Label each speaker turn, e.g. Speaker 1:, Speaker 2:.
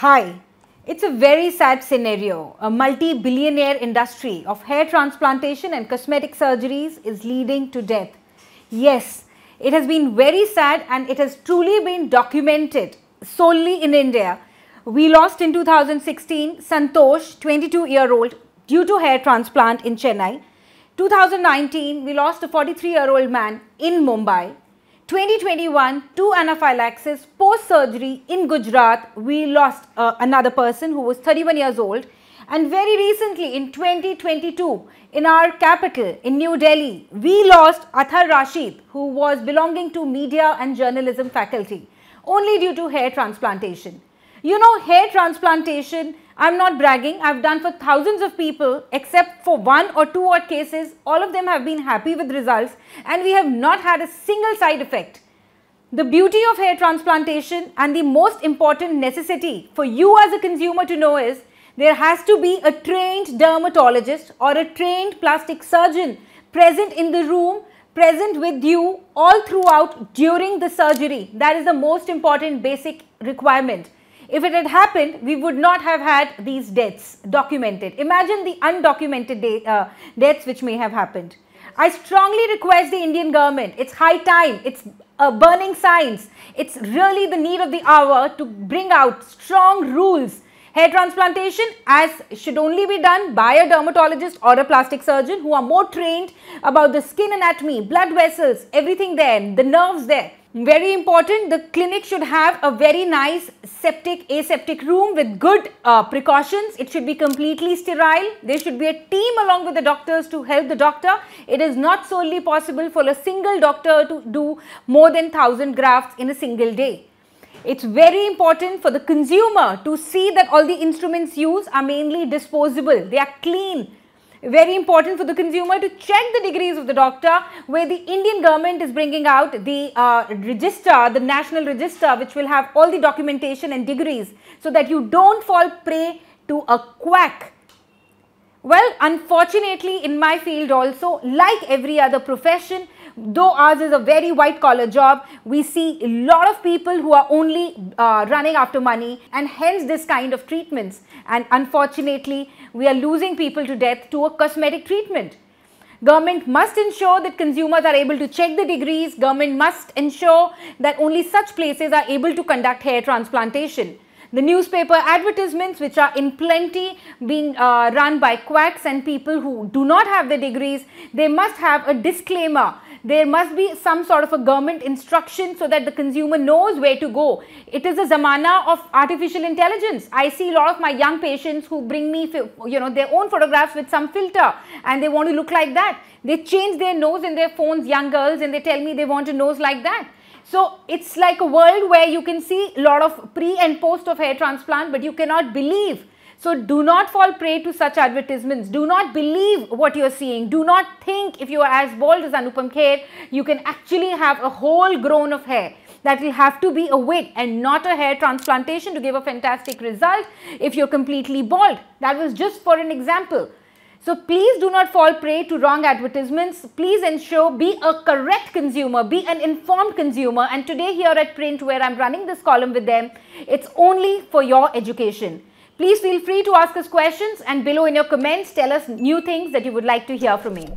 Speaker 1: Hi, it's a very sad scenario. A multi-billionaire industry of hair transplantation and cosmetic surgeries is leading to death. Yes, it has been very sad and it has truly been documented solely in India. We lost in 2016 Santosh, 22-year-old, due to hair transplant in Chennai. 2019, we lost a 43-year-old man in Mumbai. 2021, to anaphylaxis post-surgery in Gujarat, we lost another person who was 31 years old. And very recently in 2022, in our capital, in New Delhi, we lost Athar Rashid, who was belonging to media and journalism faculty, only due to hair transplantation. You know, hair transplantation, I'm not bragging, I've done for thousands of people, except for 1 or 2 odd cases. All of them have been happy with results and we have not had a single side effect. The beauty of hair transplantation and the most important necessity for you as a consumer to know is there has to be a trained dermatologist or a trained plastic surgeon present in the room, present with you all throughout during the surgery. That is the most important basic requirement. If it had happened, we would not have had these deaths documented. Imagine the undocumented deaths which may have happened. I strongly request the Indian government, it's high time, it's a burning science, it's really the need of the hour to bring out strong rules. Hair transplantation should only be done by a dermatologist or a plastic surgeon who are more trained about the skin anatomy, blood vessels, everything there, the nerves there. Very important, the clinic should have a very nice aseptic room with good precautions. It should be completely sterile. There should be a team along with the doctors to help the doctor. It is not solely possible for a single doctor to do more than 1,000 grafts in a single day. It's very important for the consumer to see that all the instruments used are mainly disposable. They are clean. Very important for the consumer to check the degrees of the doctor, where the Indian government is bringing out the register, the national register, which will have all the documentation and degrees, so that you don't fall prey to a quack. Well, unfortunately in my field also, like every other profession, though ours is a very white collar job, we see a lot of people who are only running after money, and hence this kind of treatments, and unfortunately we are losing people to death to a cosmetic treatment. Government must ensure that consumers are able to check the degrees. Government must ensure that only such places are able to conduct hair transplantation. The newspaper advertisements, which are in plenty being run by quacks and people who do not have the degrees, they must have a disclaimer. There must be some sort of a government instruction so that the consumer knows where to go. It is a zamana of artificial intelligence. I see a lot of my young patients who bring me, their own photographs with some filter, and they want to look like that. They change their nose in their phones, young girls, and they tell me they want a nose like that. So it's like a world where you can see a lot of pre and post of hair transplant, but you cannot believe. So do not fall prey to such advertisements. Do not believe what you are seeing. Do not think if you are as bald as Anupam Kher, you can actually have a whole grown of hair. That will have to be a wig and not a hair transplantation to give a fantastic result if you're completely bald. That was just for an example. So please do not fall prey to wrong advertisements. Please ensure, be a correct consumer, be an informed consumer. And today here at Print, where I'm running this column with them, it's only for your education. Please feel free to ask us questions, and below in your comments, tell us new things that you would like to hear from me.